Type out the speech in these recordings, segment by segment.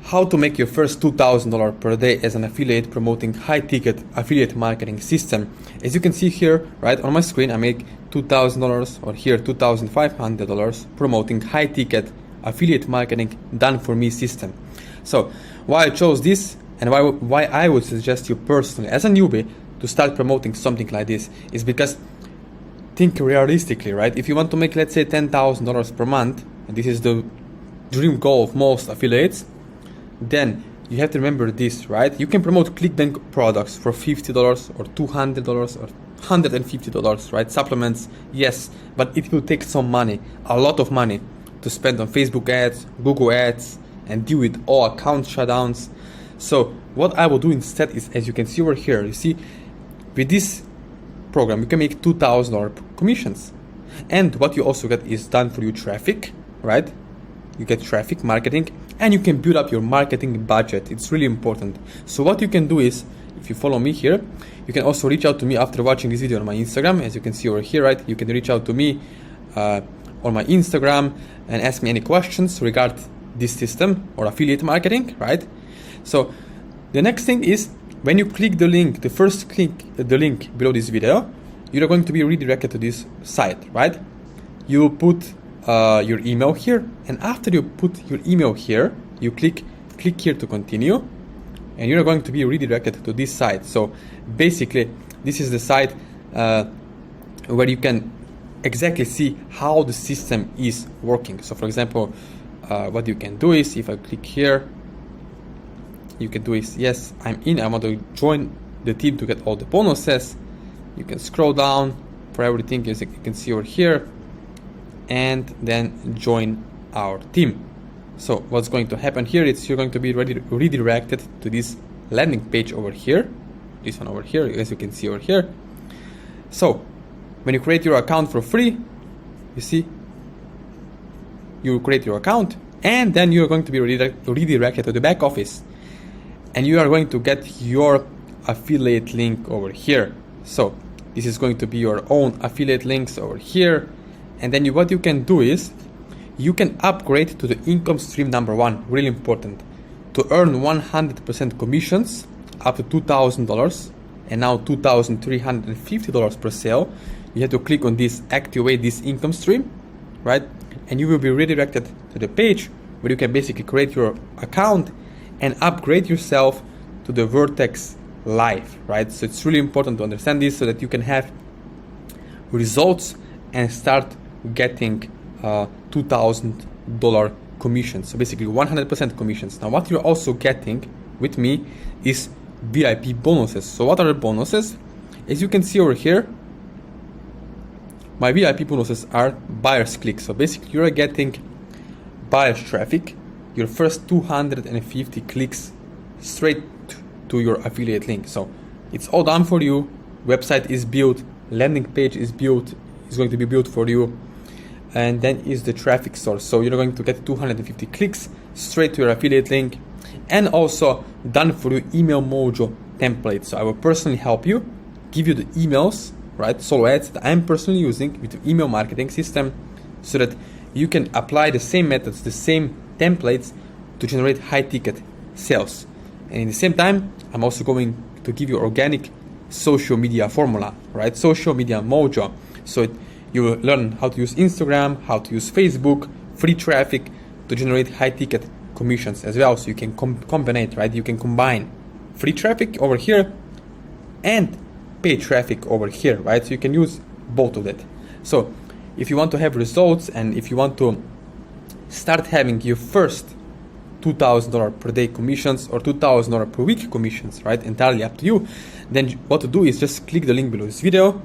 how to make your first $2,000 per day as an affiliate promoting high-ticket affiliate marketing system. As you can see here, right on my screen, I make $2,000 or here $2,500 promoting high-ticket affiliate marketing done for me system. So why I chose this and why I would suggest you personally as a newbie to start promoting something like this is because think realistically, right? If you want to make, let's say, $10,000 per month, and this is the dream goal of most affiliates, then you have to remember this, right? You can promote ClickBank products for $50 or $200 or $150, right? Supplements, yes, but it will take some money, a lot of money, to spend on Facebook ads, Google ads, and deal with all account shutdowns. So what I will do instead is, as you can see over here, you see, with this program, you can make $2,000 commissions. And what you also get is done for you traffic, right? You get traffic marketing, and you can build up your marketing budget. It's really important. So what you can do is, if you follow me here, you can also reach out to me after watching this video on my Instagram. As you can see over here, right? You can reach out to me on my Instagram and ask me any questions regarding this system or affiliate marketing, right? So the next thing is, when you click the link, the first click the link below this video, you're going to be redirected to this site, right? You will put your email here, and after you put your email here, you click here to continue, and you're going to be redirected to this site. So basically, this is the site where you can exactly see how the system is working. So for example, what you can do is, if I click here, you can do is, yes, I'm in, I want to join the team to get all the bonuses. You can scroll down for everything, as you can see over here, and then join our team. So what's going to happen here is you're going to be redirected to this landing page over here, this one over here, as you can see over here. So when you create your account for free, you see, you create your account, and then you're going to be redirected to the back office, and you are going to get your affiliate link over here. So this is going to be your own affiliate links over here. And then what you can do is, you can upgrade to the income stream number one, really important, to earn 100% commissions up to $2,000 and now $2,350 per sale. You have to click on this, activate this income stream, right? And you will be redirected to the page where you can basically create your account and upgrade yourself to the Vertex Live, right? So it's really important to understand this so that you can have results and start getting $2,000 commissions. So basically 100% commissions. Now what you're also getting with me is VIP bonuses. So what are the bonuses? As you can see over here, my VIP bonuses are buyers clicks. So basically you're getting buyers traffic, your first 250 clicks straight to your affiliate link. So it's all done for you. Website is built, landing page is built, is going to be built for you, and then is the traffic source. So you're going to get 250 clicks straight to your affiliate link, and also done for you email mojo template. So I will personally help you, give you the emails, right, solo ads that I'm personally using with the email marketing system, so that you can apply the same methods, the same templates to generate high ticket sales. And in the same time, I'm also going to give you organic social media formula, right? Social media mojo. So you will learn how to use Instagram, how to use Facebook, free traffic to generate high ticket commissions as well. So you can combine, right? You can combine free traffic over here and paid traffic over here, right? So you can use both of that. So if you want to have results, and if you want to start having your first $2,000 per day commissions or $2,000 per week commissions, right, entirely up to you, then what to do is just click the link below this video,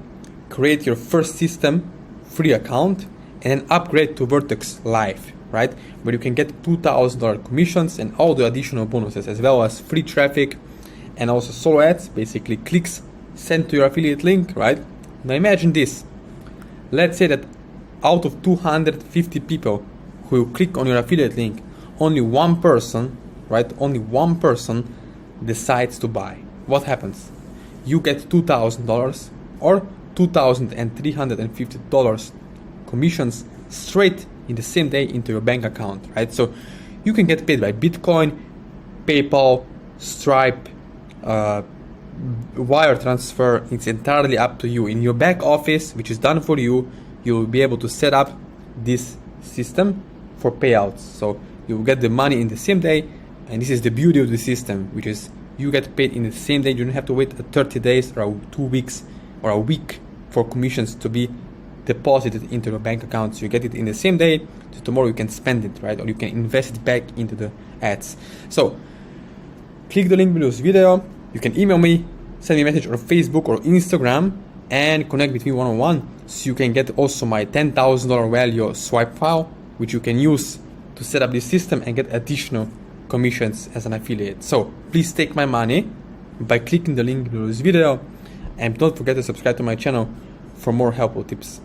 create your first system free account, and then upgrade to Vertex Live, right, where you can get $2,000 commissions and all the additional bonuses, as well as free traffic and also solo ads, basically clicks sent to your affiliate link, right? Now imagine this. Let's say that out of 250 people who will click on your affiliate link, only one person, right, only one person decides to buy. What happens? You get $2,000 or $2,350 commissions straight in the same day into your bank account, right? So you can get paid by Bitcoin, PayPal, Stripe, wire transfer. It's entirely up to you. In your back office, which is done for you, you'll be able to set up this system for payouts. So you will get the money in the same day, and this is the beauty of the system, which is you get paid in the same day. You don't have to wait 30 days or 2 weeks or a week for commissions to be deposited into your bank account. So you get it in the same day, so tomorrow you can spend it, right? Or you can invest it back into the ads. So click the link below this video. You can email me, send me a message on Facebook or Instagram, and connect with me one-on-one, so you can get also my $10,000 value swipe file, which you can use to set up this system and get additional commissions as an affiliate. So please take my money by clicking the link below this video, and don't forget to subscribe to my channel for more helpful tips.